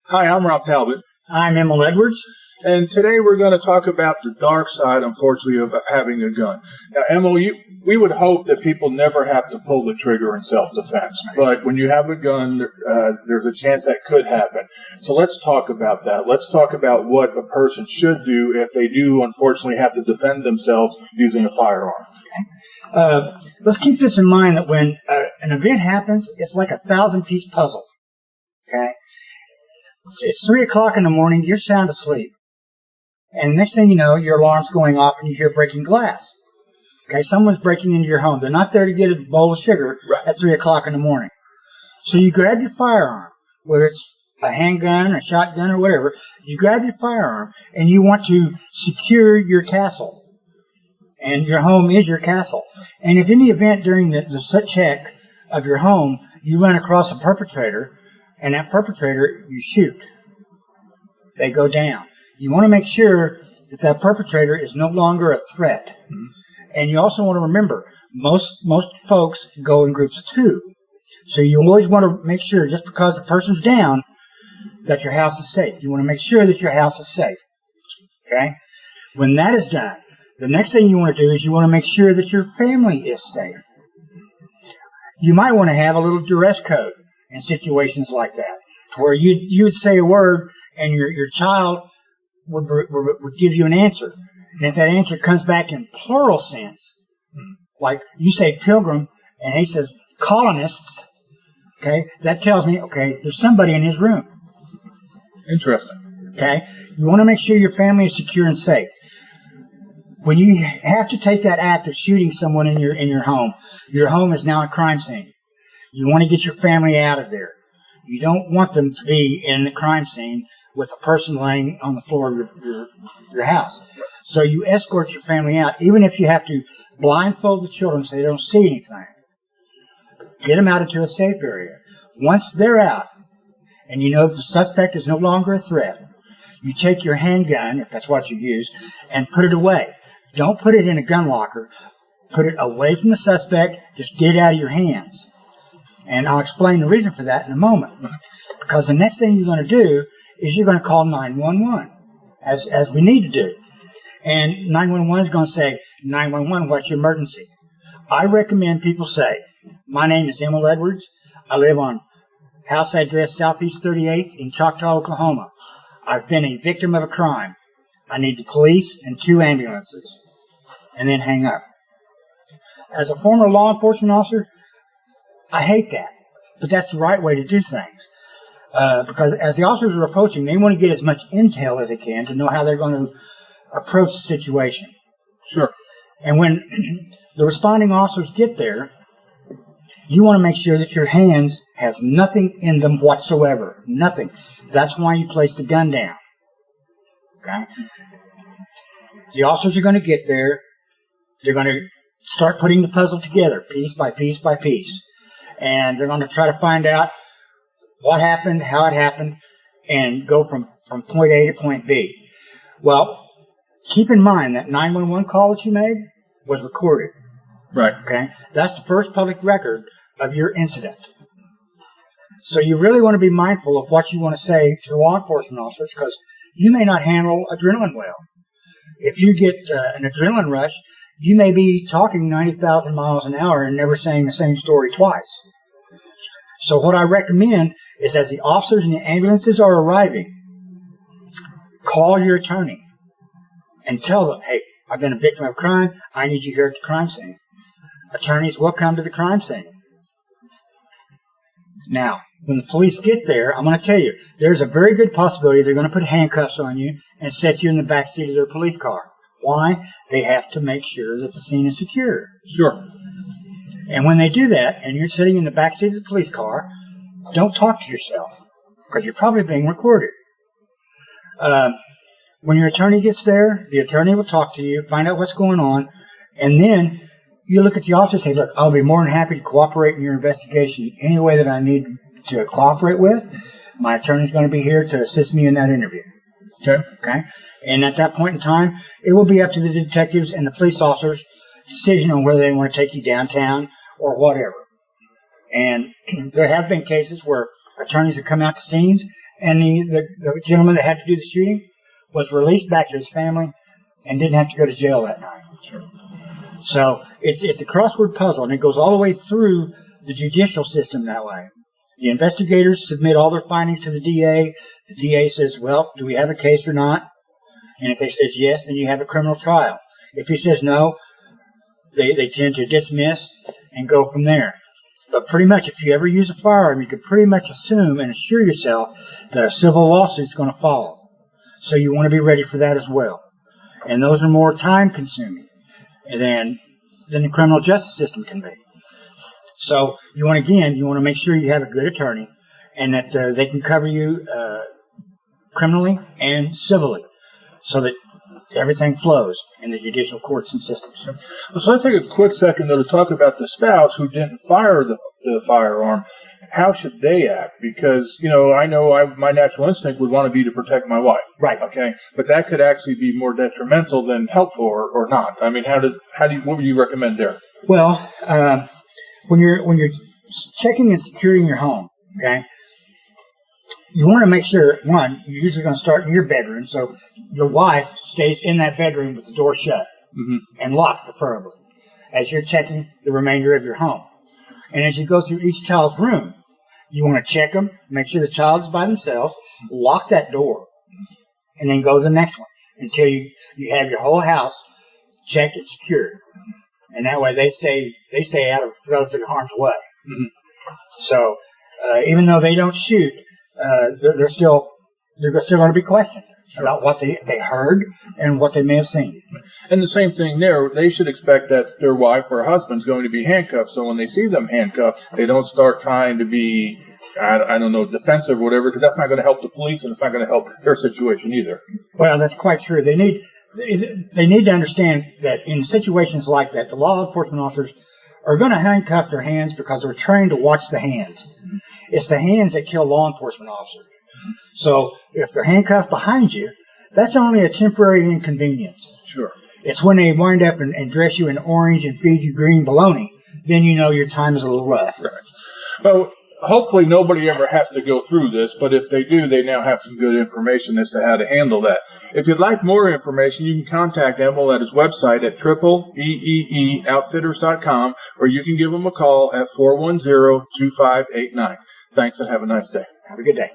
Hi, I'm Rob Talbot, I'm Emil Edwards. and today we're going to talk about the dark side, unfortunately, of having a gun. Now, Emil, we would hope that people never have to pull the trigger in self-defense, but when you have a gun, there's a chance that could happen. So let's talk about that. Let's talk about what a person should do if they do, unfortunately, have to defend themselves using a firearm. Let's keep this in mind that when an event happens, it's like a 1,000-piece puzzle. Okay? It's 3 o'clock in the morning, you're sound asleep. And the next thing you know, your alarm's going off and you hear breaking glass. Okay, someone's breaking into your home. They're not there to get a bowl of sugar at 3 o'clock in the morning. So you grab your firearm, whether it's a handgun or shotgun or whatever, you grab your firearm and you want to secure your castle. And your home is your castle. And if in the event during the check of your home, you run across a perpetrator, and that perpetrator you shoot, they go down. You want to make sure that that perpetrator is no longer a threat. Mm-hmm. And you also want to remember, most folks go in groups of 2. So you always want to make sure, just because the person's down, that your house is safe. You want to make sure that your house is safe. Okay? When that is done, the next thing you want to do is you want to make sure that your family is safe. You might want to have a little duress code in situations like that, where you would say a word and your child would give you an answer. And if that answer comes back in plural sense, like you say pilgrim and he says colonists, okay, that tells me, okay, there's somebody in his room. Interesting. Okay? You want to make sure your family is secure and safe. When you have to take that act of shooting someone in your home is now a crime scene. You want to get your family out of there. You don't want them to be in the crime scene with a person laying on the floor of your house. So you escort your family out, even if you have to blindfold the children so they don't see anything. Get them out into a safe area. Once they're out, and you know that the suspect is no longer a threat, you take your handgun, if that's what you use, and put it away. Don't put it in a gun locker. Put it away from the suspect. Just get it out of your hands. And I'll explain the reason for that in a moment. Because the next thing you're going to do is you're going to call 911, as we need to do. And 911 is going to say, 911, what's your emergency? I recommend people say, my name is Emil Edwards. I live on house address Southeast 38th in Choctaw, Oklahoma. I've been a victim of a crime. I need the police and 2 ambulances. And then hang up. As a former law enforcement officer, I hate that. But that's the right way to do things. Because as the officers are approaching, they want to get as much intel as they can to know how they're going to approach the situation. Sure. And when the responding officers get there, you want to make sure that your hands has nothing in them whatsoever. Nothing. That's why you place the gun down. Okay? The officers are going to get there. They're going to start putting the puzzle together, piece by piece by piece. And they're going to try to find out what happened, how it happened, and go from point A to point B. Well, keep in mind that 911 call that you made was recorded. Right. Okay? That's the first public record of your incident. So you really want to be mindful of what you want to say to law enforcement officers, because you may not handle adrenaline well. If you get an adrenaline rush, you may be talking 90,000 miles an hour and never saying the same story twice. So what I recommend is, as the officers and the ambulances are arriving, call your attorney and tell them, hey, I've been a victim of crime. I need you here at the crime scene. Attorneys will come to the crime scene. Now, when the police get there, I'm going to tell you, there's a very good possibility they're going to put handcuffs on you and set you in the back seat of their police car. Why? They have to make sure that the scene is secure. Sure. And when they do that, and you're sitting in the back seat of the police car, don't talk to yourself, because you're probably being recorded. When your attorney gets there, the attorney will talk to you, find out what's going on, and then you look at the officer and say, look, I'll be more than happy to cooperate in your investigation any way that I need to cooperate with. My attorney's going to be here to assist me in that interview. Okay? And at that point in time, it will be up to the detectives and the police officers' decision on whether they want to take you downtown or whatever. And there have been cases where attorneys have come out to scenes And the gentleman that had to do the shooting was released back to his family and didn't have to go to jail that night. So it's a crossword puzzle, and it goes all the way through the judicial system that way. The investigators submit all their findings to the DA. The DA says, well, do we have a case or not? And if they says yes, then you have a criminal trial. If he says no, they tend to dismiss and go from there. But pretty much, if you ever use a firearm, you can pretty much assume and assure yourself that a civil lawsuit is going to follow. So you want to be ready for that as well. And those are more time-consuming than the criminal justice system can be. So you want to make sure you have a good attorney and that they can cover you criminally and civilly, so that everything flows in the judicial courts and systems. So let's take a quick second, though, to talk about the spouse who didn't fire the firearm. How should they act? Because, I know my natural instinct would want to be to protect my wife. Right. Okay. But that could actually be more detrimental than helpful or not. I mean, what would you recommend there? Well, when you're checking and securing your home, okay, you want to make sure, one, you're usually going to start in your bedroom, so your wife stays in that bedroom with the door shut and locked, preferably, as you're checking the remainder of your home. And as you go through each child's room, you want to check them, make sure the child is by themselves, lock that door, and then go to the next one until you have your whole house checked and secured. And that way they stay out of relative harm's way. So even though they don't shoot, they're still going to be questioned about what they heard and what they may have seen. And the same thing there, they should expect that their wife or husband's going to be handcuffed. So when they see them handcuffed, they don't start trying to be, I don't know, defensive or whatever, because that's not going to help the police and it's not going to help their situation either. Well, that's quite true. They need to understand that in situations like that, the law enforcement officers are going to handcuff their hands because they're trained to watch the hands. It's the hands that kill law enforcement officers. So if they're handcuffed behind you, that's only a temporary inconvenience. Sure. It's when they wind up and dress you in orange and feed you green bologna, then you know your time is a little rough. Right. Well, hopefully nobody ever has to go through this, but if they do, they now have some good information as to how to handle that. If you'd like more information, you can contact Emil at his website at EEEoutfitters.com, or you can give him a call at 410-2589. Thanks and have a nice day. Have a good day.